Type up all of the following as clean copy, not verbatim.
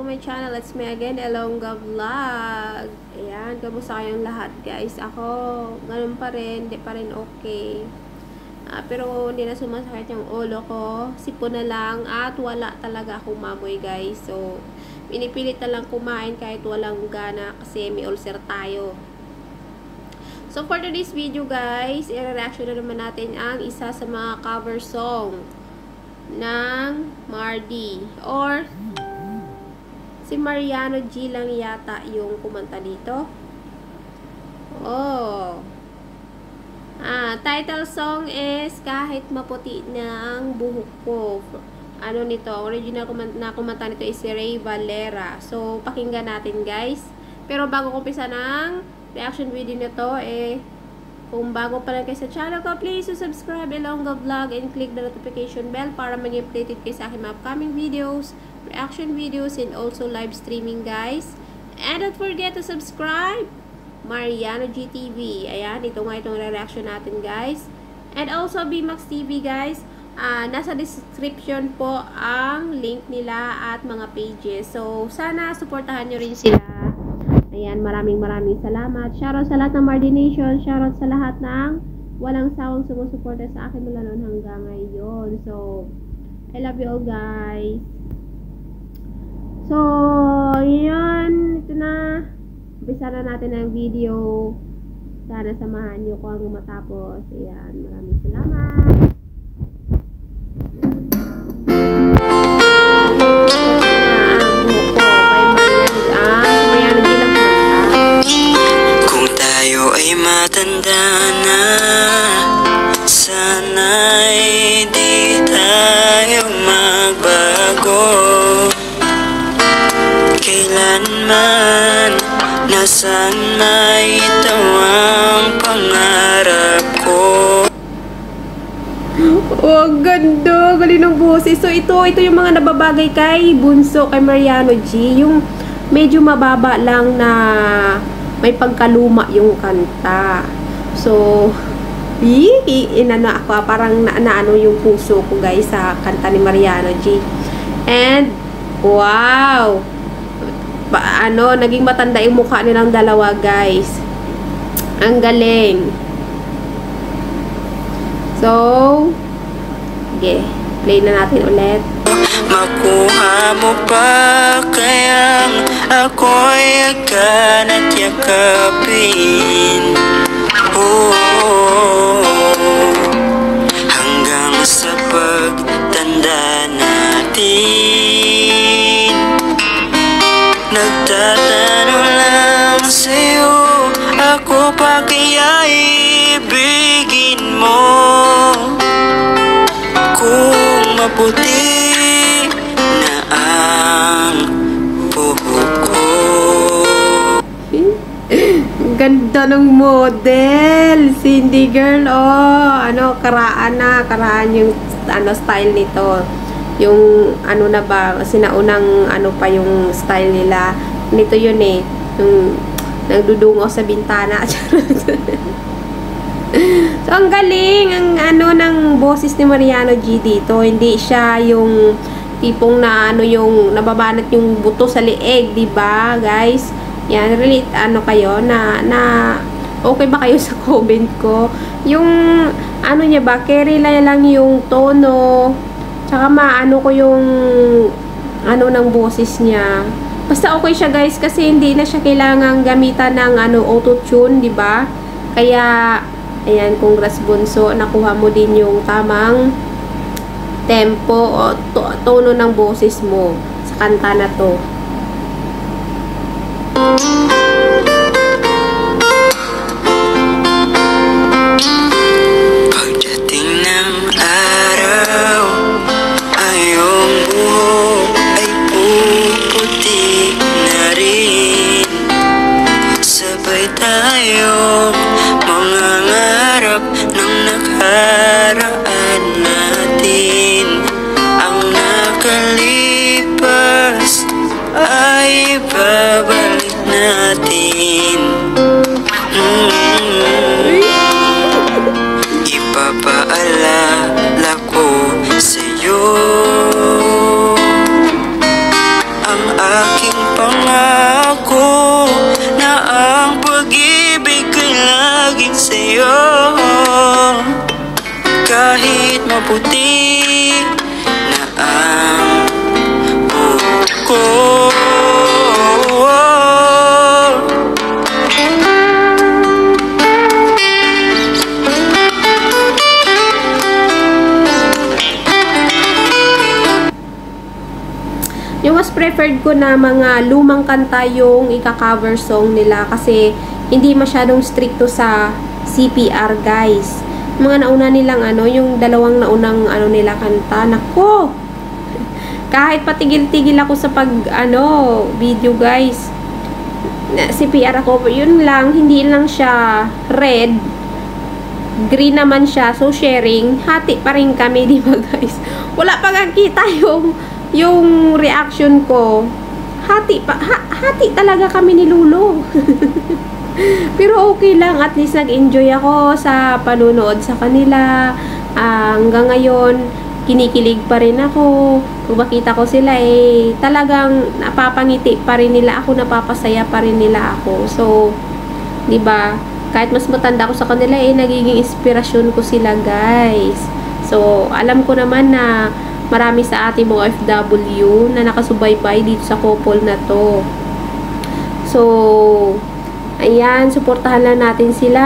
to my channel. It's me again, Elongga Vlog. Ayan, kamusta kayong lahat guys? Ako, ganun pa rin, hindi pa rin okay. Pero hindi na sumasakit yung ulo ko. Sipon na lang at wala talaga akong mamoy guys. So, pinipilit na lang kumain kahit walang gana kasi may ulcer tayo. So, for today's video guys, i-reaction na naman natin ang isa sa mga cover song ng Mardy or si Mariano G lang yata yung kumanta dito. Title song is Kahit Maputi na ang Buhok Ko. Ano nito? Original na kumanta nito is si Ray Valera. So, pakinggan natin guys. Pero bago ko umpisa ng reaction video nito, kung bago pa lang kayo sa channel ko, please subscribe Elongga Vlog and click the notification bell para maging updated kayo sa aking mga upcoming videos, reaction videos, and also live streaming guys. And don't forget to subscribe Mariano G TV. Ayan, ito nga itong reaction natin guys. And also BMax TV guys. Nasa description po ang link nila at mga pages. So, sana supportahan nyo rin sila. Ayan, maraming salamat. Shoutout sa lahat ng Mardy Nation. Shoutout sa lahat ng walang sawang sumusuporta sa akin mula noon hanggang ngayon. So, I love you all guys. So, yun. Ito na. Umpisa na natin ang video. Sana samahan nyo ko hanggang matapos. Ayan, maraming salamat. Matanda na, sana'y di tayo magbago. Kailanman, nasan may ito ang pangarap ko. Oh, ganda! Galing ng boses. So, ito yung mga nababagay kay Bunso, kay Mariano G. Yung medyo mababa lang na may pagkaluma yung kanta. So, inana ako, parang naano yung puso ko guys sa kanta ni Mariano G. And, wow! Naging matanda yung mukha nilang dalawa guys. Ang galing. So, okay, play na natin ulit. Makuha mo pa kayang ako'y agad at yakapin. Hanggang sa pagtanda natin, nagtatanong lang sa'yo, ako pa kaya ibigin mo? Kung maputi na ang buhok ko. Ganda ng model. Cindy girl, karaan yung style nito. Yung na ba, sinaunang pa yung style nila. Nito yun yung nagdudungo sa bintana. So, ang galing ang ng boses ni Mariano G dito. Hindi siya yung tipong yung nababanat yung buto sa leeg, 'di ba, guys? Yan, relate kayo na okay ba kayo sa comment ko? Yung niya ba, carry lang yung tono. Tsaka ko yung ng boses niya. Basta okay siya, guys, kasi hindi na siya kailangang gamitan ng auto-tune, 'di ba? Kaya ayan, congrats Bunso, nakuha mo din yung tamang tempo o tono ng boses mo sa kanta na to. Pagdating ng araw, ang iyong buhok ay puputi na rin. Sabay tayong mangangarap ng nakaraan natin. Ang nakalipas maputi na ang buhok ko. Yung mas preferred ko na mga lumang kanta yung ika-cover song nila kasi hindi masyadong stricto sa CPR, guys. Mga nauna nilang yung dalawang naunang nila kanta. Nako! Kahit patigil-tigil ako sa video, guys. CPR ako, yun lang, hindi lang siya red. Green naman siya, so sharing. Hati pa rin kami, di ba, guys? Wala pa nga kita yung reaction ko. Hati talaga kami ni Lulo. Pero okay lang, at least nag-enjoy ako sa panunood sa kanila. Hanggang ngayon kinikilig pa rin ako. Kung makita ko sila talagang napapangiti pa rin nila ako, napapasaya pa rin nila ako. So, 'di ba? Kahit mas matanda ko sa kanila nagiging inspirasyon ko sila, guys. So, alam ko naman na marami sa ating mga OFW na nakasubaybay dito sa couple na to. So, ayan, suportahan lang natin sila.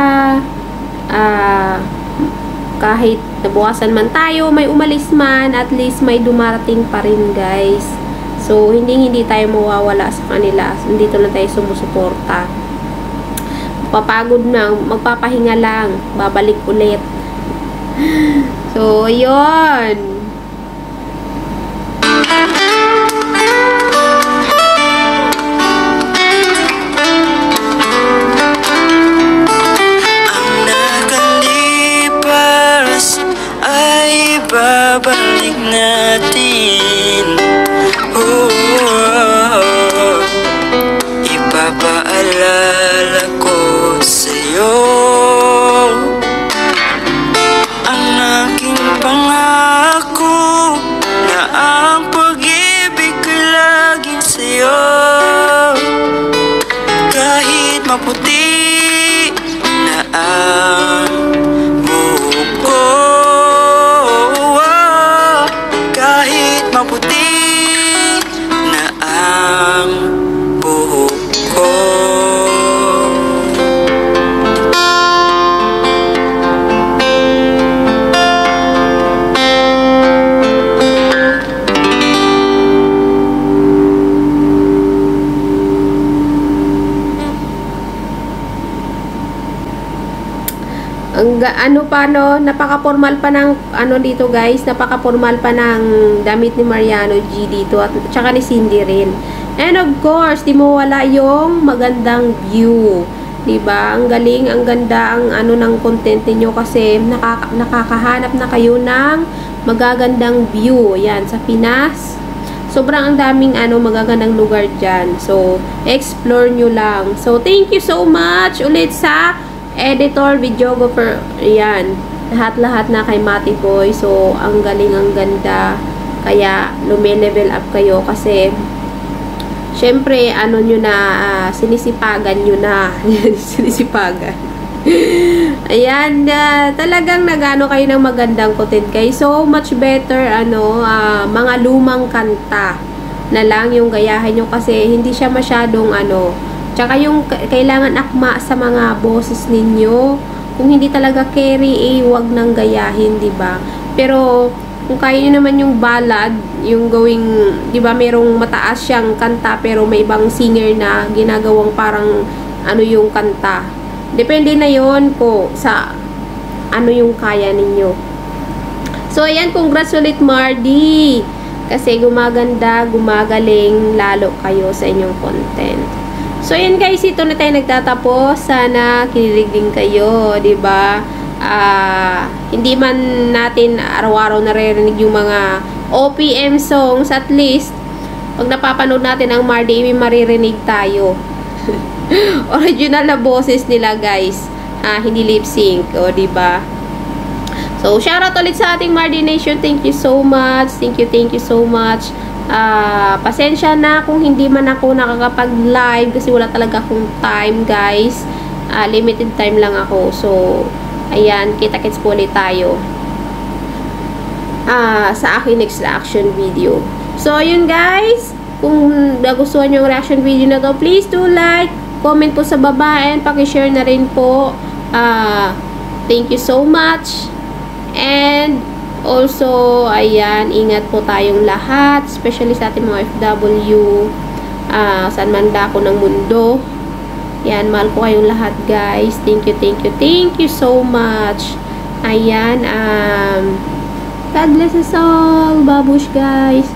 Kahit nabukasan man tayo, may umalis man, at least may dumarating pa rin, guys. So, hindi tayo mawawala sa kanila. Nandito lang tayo sumusuporta. Papagod na, magpapahinga lang, babalik ulit. So, yun. Babalik natin, ipapaalala ko sa'yo ang aking pangako na ang pag-ibig ko'y laging sa'yo. Kahit maputi na ang buhok ko, maputi na ang buhok ko. Napaka-formal pa ng dito, guys. Napaka-formal pa ng damit ni Mariano G dito at saka ni Cindy rin. And of course, di mo wala yung magandang view. 'Di ba? Ang galing, ang ganda ang ng content niyo kasi nakakahanap na kayo ng magagandang view. Yan sa Pinas. Sobrang ang daming magagandang lugar diyan. So, explore nyo lang. So, thank you so much ulit sa editor, videographer, yan. Lahat-lahat na kay Mati Boy. So, ang galing, ang ganda. Kaya, lume-level up kayo kasi, syempre, nyo na, sinisipagan nyo na. Sinisipagan. Ayan, talagang nagano kayo ng magandang content kayo. So, much better, mga lumang kanta na lang yung gayahin nyo kasi hindi siya masyadong, tsaka yung kailangan akma sa mga boses ninyo. Kung hindi talaga carry, wag nang gayahin, 'di ba? Pero kung kaya niyo naman yung ballad, yung gawing, 'di ba, merong mataas siyang kanta pero may ibang singer na ginagawang parang yung kanta. Depende na 'yon ko sa yung kaya ninyo. So ayan, congrats ulit, Mardy. Kasi gumaganda, gumagaling lalo kayo sa inyong content. So, yan guys, ito na tayo nagtatapos. Sana kinilig din kayo, 'di ba? Hindi man natin araw-araw naririnig yung mga OPM songs, at least pag napapanood natin ang Mardy, maririnig tayo. Original na boses nila, guys. Hindi lip sync, 'di ba? So, shoutout ulit sa ating Mardy Nation. Thank you so much. Thank you so much. Pasensya na kung hindi man ako nakakapag-live kasi wala talaga akong time, guys. Limited time lang ako. So, ayan, kita-kits po ulit tayo. sa aking next reaction video. So, yun guys. Kung nagustuhan yung reaction video na to, please do like, comment po sa baba, and pakishare na rin po. Thank you so much. And also, ayan, ingat po tayong lahat, especially sa ating mga FW, saan man dako ng mundo. Yan, mahal ko kayong lahat guys. Thank you so much. Ayan, God bless us all. Babush guys.